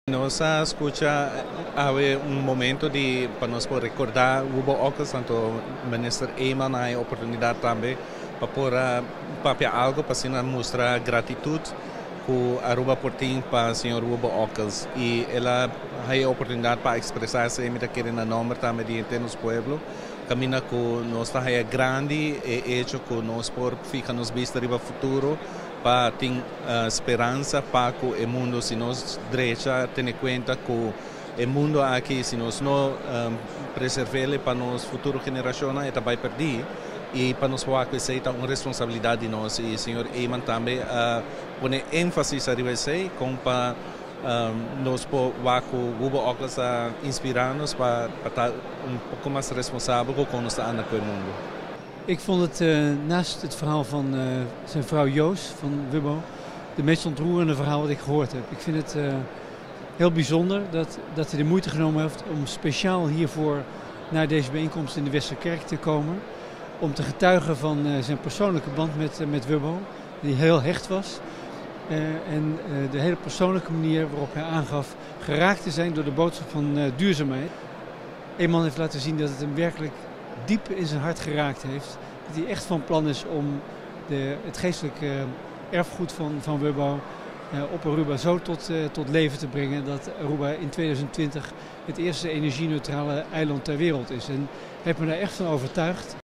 Nos escucha haver un momento para nos recordar hubo ocas tanto minister Eman hay oportunidad también para algo para mostrar gratitud que Aruba portin para señor Hugo Ocas y ela hay oportunidad para expresarse y mira quieren el nombre también de nuestro pueblo camina con nos está grande e hecho con nos por fica nos vista riba futuro para ter esperança para que o mundo se nos derecha ter conta que o mundo aqui se nós não preservar para nos futuras gerações é também perder e para nos falar que seja uma responsabilidade de nós e o senhor Eman também põe ênfase a isso como para nos falar que o Hugo Ocas inspirar-nos para estar pouco mais responsável com nós andando com o mundo. Ik vond het naast het verhaal van zijn vrouw Joos van Wubbo de meest ontroerende verhaal wat ik gehoord heb. Ik vind het heel bijzonder dat hij de moeite genomen heeft om speciaal hiervoor naar deze bijeenkomst in de Westerkerk te komen. Om te getuigen van zijn persoonlijke band met Wubbo, die heel hecht was. En de hele persoonlijke manier waarop hij aangaf geraakt te zijn door de boodschap van duurzaamheid. Eman heeft laten zien dat het hem werkelijk diep in zijn hart geraakt heeft. Dat hij echt van plan is om het geestelijke erfgoed van Wubbo op Aruba zo tot leven te brengen dat Aruba in 2020 het eerste energie-neutrale eiland ter wereld is. En hij heeft me daar echt van overtuigd.